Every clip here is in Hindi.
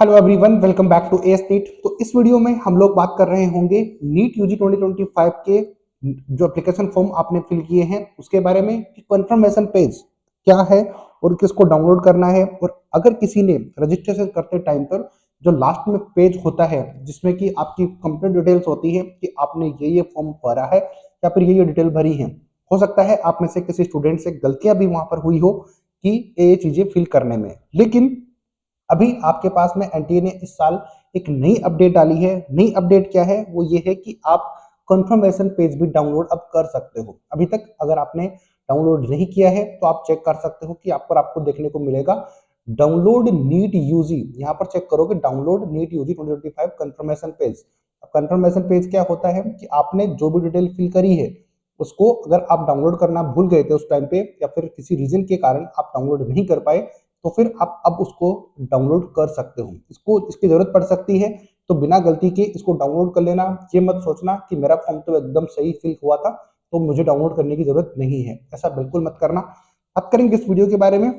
Hello everyone, welcome back to AS NEET. तो इस वीडियो में हम लोग बात कर रहे होंगे नीट यूजी 2025 के जो एप्लीकेशन फॉर्म आपने फिल किए हैं उसके बारे में कि कंफर्मेशन पेज क्या है और किसको डाउनलोड करना है। और अगर किसी ने रजिस्ट्रेशन करते टाइम पर जो लास्ट में पेज होता है जिसमें कि आपकी कंप्लीट डिटेल्स होती है कि आपने ये फॉर्म भरा है या फिर ये डिटेल भरी है, हो सकता है आप में से किसी स्टूडेंट से गलतियां भी वहां पर हुई हो कि ये चीजें फिल करने में। लेकिन अभी आपके पास में एनटीए ने इस साल एक नई अपडेट डाली है। नई अपडेट क्या है? वो ये है कि आप कंफर्मेशन पेज भी डाउनलोड अब कर सकते हो। अभी तक अगर आपने डाउनलोड नहीं किया है तो आप चेक कर सकते हो कि आपको देखने को मिलेगा डाउनलोड नीट यूजी। यहाँ पर चेक करोगे download NEET UG 2025 confirmation page. अब कंफर्मेशन पेज क्या होता है कि आपने जो भी डिटेल फिल करी है उसको अगर आप डाउनलोड करना भूल गए थे उस टाइम पे या फिर किसी रीजन के कारण आप डाउनलोड नहीं कर पाए, तो फिर आप अब उसको डाउनलोड कर सकते हो। इसकी जरूरत पड़ सकती है तो बिना गलती के इसको डाउनलोड कर लेना। ये मत सोचना कि मेरा फॉर्म तो एकदम सही फिल हुआ था तो मुझे डाउनलोड करने की जरूरत नहीं है, ऐसा बिल्कुल मत करना। बात करेंगे इस वीडियो के बारे में,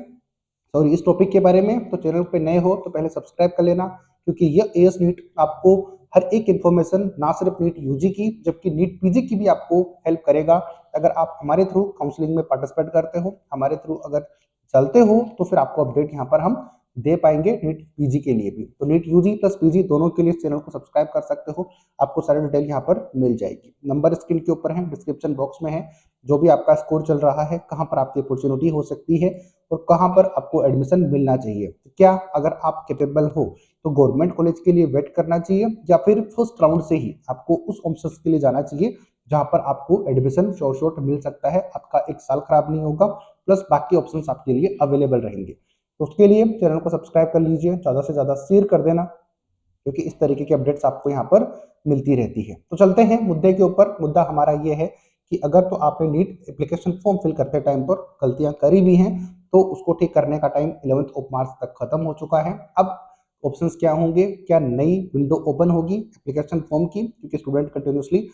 सॉरी इस टॉपिक के बारे में। तो चैनल पे नए हो तो पहले सब्सक्राइब कर लेना, क्योंकि यह एएस नीट आपको हर एक इन्फॉर्मेशन ना सिर्फ नीट यूजी की जबकि नीट पीजी की भी आपको हेल्प करेगा। अगर आप हमारे थ्रू काउंसलिंग में पार्टिसिपेट करते हो, हमारे थ्रू अगर चलते हो, तो फिर आपको अपडेट यहाँ पर हम दे पाएंगे नीट पीजी के लिए भी। तो नीट यूजी प्लस पीजी दोनों के लिए चैनल को सब्सक्राइब कर सकते हो, आपको सारी डिटेल यहाँ पर मिल जाएगी। नंबर स्क्रीन के ऊपर है, डिस्क्रिप्शन बॉक्स में है। जो भी आपका स्कोर चल रहा है, कहाँ पर आपकी अपॉर्चुनिटी हो सकती है और कहाँ पर आपको एडमिशन मिलना चाहिए। तो क्या अगर आप कैपेबल हो तो गवर्नमेंट कॉलेज के लिए वेट करना चाहिए या फिर फर्स्ट राउंड से ही आपको उस ऑप्शन के लिए जाना चाहिए जहां पर आपको एडमिशन शॉर्ट मिल सकता है, आपका एक साल खराब नहीं होगा, प्लस बाकी ऑप्शंस आपके लिए अवेलेबल रहेंगे। तो उसके लिए चैनल को सब्सक्राइब कर लीजिए, ज़्यादा से ज़्यादा शेयर कर देना, क्योंकि इस तरीके की अपडेट्स आपको यहाँ पर मिलती रहती है। तो चलते हैं मुद्दे के ऊपर। मुद्दा हमारा ये है कि अगर तो आपने नीट एप्लीकेशन फॉर्म फिल करते टाइम पर गलतियां करी भी हैं तो उसको ठीक करने का टाइम 11 मार्च तक खत्म हो चुका है। अब ऑप्शंस क्या होंगे? क्या नई विंडो ओपन होगी एप्लीकेशन फॉर्म की, क्योंकि स्टूडेंट कंटिन्यूसली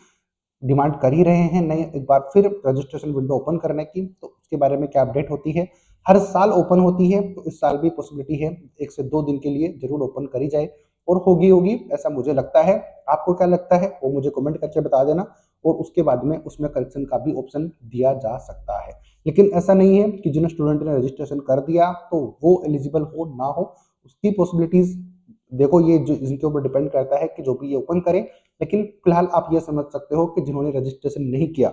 डिमांड कर ही रहे हैं नए एक बार फिर रजिस्ट्रेशन विंडो ओपन करने की। तो उसके बारे में क्या अपडेट होती है? हर साल ओपन होती है, तो इस साल भी पॉसिबिलिटी है 1 से 2 दिन के लिए जरूर ओपन करी जाए और होगी होगी ऐसा मुझे लगता है। आपको क्या लगता है वो मुझे कमेंट करके बता देना, और उसके बाद में उसमें करेक्शन का भी ऑप्शन दिया जा सकता है। लेकिन ऐसा नहीं है कि जिन स्टूडेंट ने रजिस्ट्रेशन कर दिया तो वो एलिजिबल हो ना हो, उसकी पॉसिबिलिटीज देखो, ये जो इनके ऊपर डिपेंड करता है कि जो भी ये ओपन करे। लेकिन फिलहाल आप ये समझ सकते हो कि जिन्होंने रजिस्ट्रेशन नहीं किया,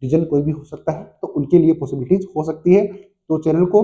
रीजन कोई भी हो सकता है, तो उनके लिए पॉसिबिलिटीज हो सकती है। तो चैनल को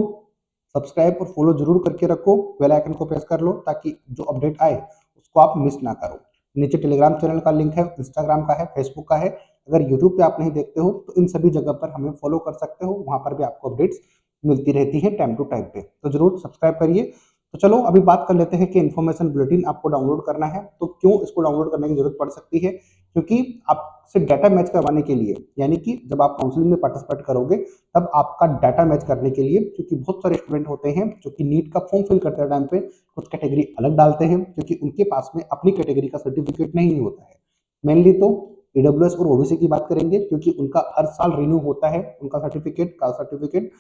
सब्सक्राइब और फॉलो जरूर करके रखो, बेल आइकन को प्रेस कर लो ताकि जो अपडेट आए उसको आप मिस ना करो। नीचे टेलीग्राम चैनल का लिंक है, इंस्टाग्राम का है, फेसबुक का है। अगर यूट्यूब पे आप नहीं देखते हो तो इन सभी जगह पर हमें फॉलो कर सकते हो, वहां पर भी आपको अपडेट्स मिलती रहती है टाइम टू टाइम पे, तो जरूर सब्सक्राइब करिए। तो चलो अभी बात कर लेते हैं कि इन्फॉर्मेशन बुलेटिन आपको डाउनलोड करना है तो क्यों इसको डाउनलोड करने की जरूरत पड़ सकती है। क्योंकि आपसे डाटा मैच करवाने के लिए, यानी कि जब आप काउंसलिंग में पार्टिसिपेट करोगे तब आपका डाटा मैच करने के लिए, क्योंकि बहुत सारे स्टूडेंट होते हैं जो कि नीट का फॉर्म फिल करते टाइम पे कुछ कैटेगरी अलग डालते हैं क्योंकि उनके पास में अपनी कैटेगरी का सर्टिफिकेट नहीं होता है। मेनली तो ईडब्ल्यूएस और ओबीसी की बात करेंगे क्योंकि उनका हर साल रिन्यू होता है उनका सर्टिफिकेट, कास्ट सर्टिफिकेट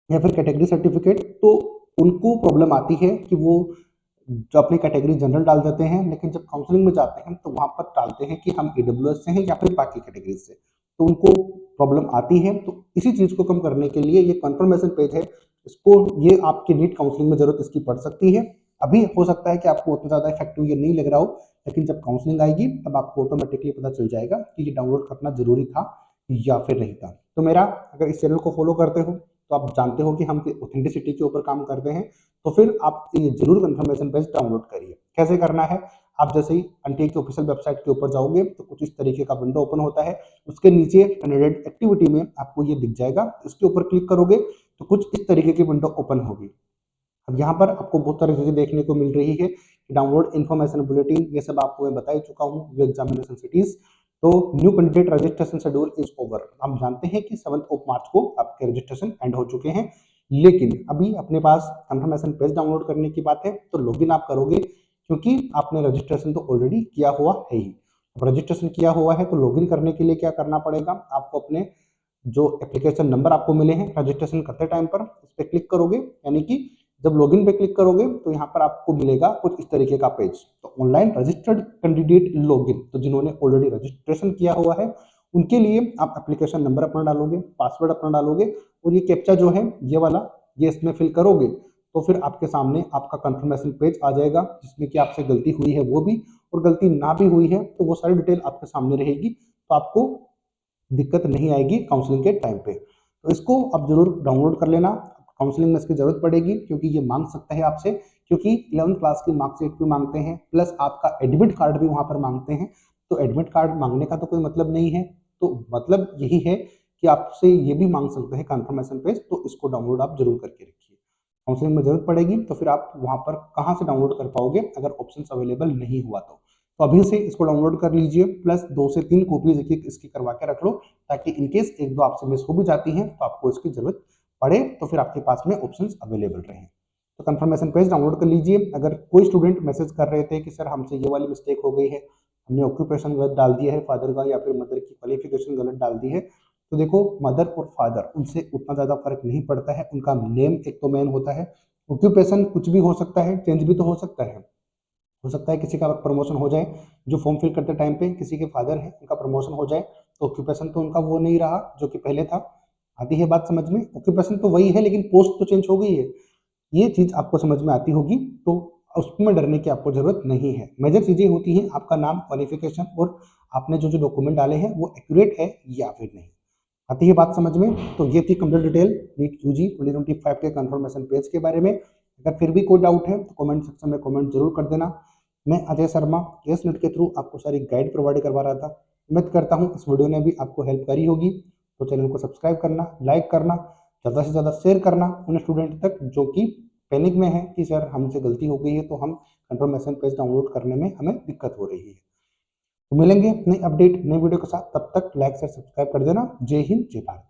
या फिर कैटेगरी सर्टिफिकेट। तो उनको प्रॉब्लम आती है कि वो जो अपनी कैटेगरी जनरल डाल देते हैं, लेकिन जब काउंसलिंग में जाते हैं तो वहां पर डालते हैं कि हम ईडब्ल्यूएस से हैं या फिर बाकी कैटेगरी से, तो उनको प्रॉब्लम आती है। तो इसी चीज को कम करने के लिए ये कंफर्मेशन पेज है, इसको ये आपके नीट काउंसलिंग में जरूरत इसकी पड़ सकती है। अभी हो सकता है कि आपको उतना ज्यादा इफेक्टिव ये नहीं लग रहा हो, लेकिन जब काउंसलिंग आएगी तब आपको ऑटोमेटिकली पता चल जाएगा कि ये डाउनलोड करना जरूरी था या फिर नहीं था। तो मेरा, अगर इस चैनल को फॉलो करते हो तो आप जानते हो कि हम ऑथेंटिसिटी के ऊपर काम करते हैं, तो फिर आप ये जरूर कंफर्मेशन पेज डाउनलोड करिए। कैसे करना है? आप जैसे ही एनटीए की ऑफिशियल वेबसाइट के ऊपर जाओगे तो कुछ इस तरीके का विंडो ओपन होता है, उसके नीचे कैंडिडेट एक्टिविटी में आपको ये दिख जाएगा, इसके ऊपर क्लिक करोगे तो कुछ इस तरीके की विंडो ओपन होगी। अब यहाँ पर आपको बहुत सारी चीजें देखने को मिल रही है कि डाउनलोड इन्फॉर्मेशन बुलेटिन, ये सब आपको मैं बता ही चुका हूँ, व्यू एग्जामिनेशन सिटीज। तो new candidate registration schedule is over. हम जानते हैं कि 7 मार्च को आपके रजिस्ट्रेशन एंड हो चुके हैं, लेकिन अभी अपने पास कंफर्मेशन पेज डाउनलोड करने की बात है। तो लॉगिन आप करोगे क्योंकि आपने रजिस्ट्रेशन तो ऑलरेडी किया हुआ है ही। अब रजिस्ट्रेशन किया हुआ है तो लॉगिन करने के लिए क्या करना पड़ेगा? आपको अपने जो एप्लीकेशन नंबर आपको मिले हैं रजिस्ट्रेशन करते टाइम पर उस पर क्लिक करोगे, यानी कि जब लॉगिन पे क्लिक करोगे तो यहाँ पर आपको मिलेगा कुछ इस तरीके का पेज। तो ऑनलाइन रजिस्टर्ड कैंडिडेट लॉगिन, तो जिन्होंने ऑलरेडी रजिस्ट्रेशन किया हुआ है उनके लिए आप एप्लीकेशन नंबर अपना डालोगे, पासवर्ड अपना डालोगे और ये कैप्चा जो है ये वाला ये इसमें फिल करोगे तो फिर आपके सामने आपका कंफर्मेशन पेज आ जाएगा जिसमें कि आपसे गलती हुई है वो भी, और गलती ना भी हुई है तो वो सारी डिटेल आपके सामने रहेगी, तो आपको दिक्कत नहीं आएगी काउंसलिंग के टाइम पे। तो इसको आप जरूर डाउनलोड कर लेना, काउंसलिंग में इसकी जरूरत पड़ेगी क्योंकि ये मांग सकता है आपसे, क्योंकि 11th क्लास की मार्कशीट भी मांगते हैं प्लस आपका एडमिट कार्ड भी वहां पर मांगते हैं। तो एडमिट कार्ड मांगने का तो कोई मतलब नहीं है, तो मतलब यही है कि आपसे ये भी मांग सकते हैं कंफर्मेशन पेज, तो इसको डाउनलोड आप जरूर करके रखिए। काउंसलिंग में जरूरत पड़ेगी तो फिर आप वहां पर कहाँ से डाउनलोड कर पाओगे अगर ऑप्शन अवेलेबल नहीं हुआ तो अभी से इसको डाउनलोड कर लीजिए, प्लस 2 से 3 कॉपीज इसकी करवा के रख लो ताकि इनकेस एक दो आपसे मिस हो भी जाती हैं तो आपको इसकी जरूरत पड़े तो फिर आपके पास में ऑप्शंस अवेलेबल रहें। तो कंफर्मेशन पेज डाउनलोड कर लीजिए। अगर कोई स्टूडेंट मैसेज कर रहे थे कि सर हमसे ये वाली मिस्टेक हो गई है, हमने ऑक्यूपेशन गलत डाल दिया है फादर का या फिर मदर की क्वालिफिकेशन गलत डाल दी है, तो देखो मदर और फादर उनसे उतना ज़्यादा फर्क नहीं पड़ता है, उनका नेम एक तो मेन होता है, ऑक्यूपेशन कुछ भी हो सकता है, चेंज भी तो हो सकता है किसी का प्रमोशन हो जाए, जो फॉर्म फिल करते टाइम पे किसी के फादर है उनका प्रमोशन हो जाए तो ऑक्यूपेशन तो उनका वो नहीं रहा जो कि पहले था। आती है बात समझ में, ऑक्यूपेशन तो वही है लेकिन पोस्ट तो चेंज हो गई है, ये चीज आपको समझ में आती होगी, तो उसमें डरने की आपको जरूरत नहीं है। मेजर चीजें होती हैं आपका नाम, क्वालिफिकेशन और आपने जो जो डॉक्यूमेंट डाले हैं वो एक्यूरेट है या फिर नहीं। आती है बात समझ में। तो ये थी कंप्लीट डिटेल नीट यूजी 2025 के कंफर्मेशन पेज के बारे में। अगर फिर भी कोई डाउट है तो कमेंट सेक्शन में कमेंट जरूर कर देना। मैं अजय शर्मा केस नेट के थ्रू आपको सारी गाइड प्रोवाइड करवा रहा था। उम्मीद करता हूँ इस वीडियो ने भी आपको हेल्प करी होगी। तो चैनल को सब्सक्राइब करना, लाइक करना, ज़्यादा से ज़्यादा शेयर करना उन स्टूडेंट तक जो कि पैनिक में है कि सर हमसे गलती हो गई है तो हम कंफर्मेशन पेज डाउनलोड करने में हमें दिक्कत हो रही है। तो मिलेंगे नई अपडेट नई वीडियो के साथ, तब तक लाइक शेयर सब्सक्राइब कर देना। जय हिंद जय भारत।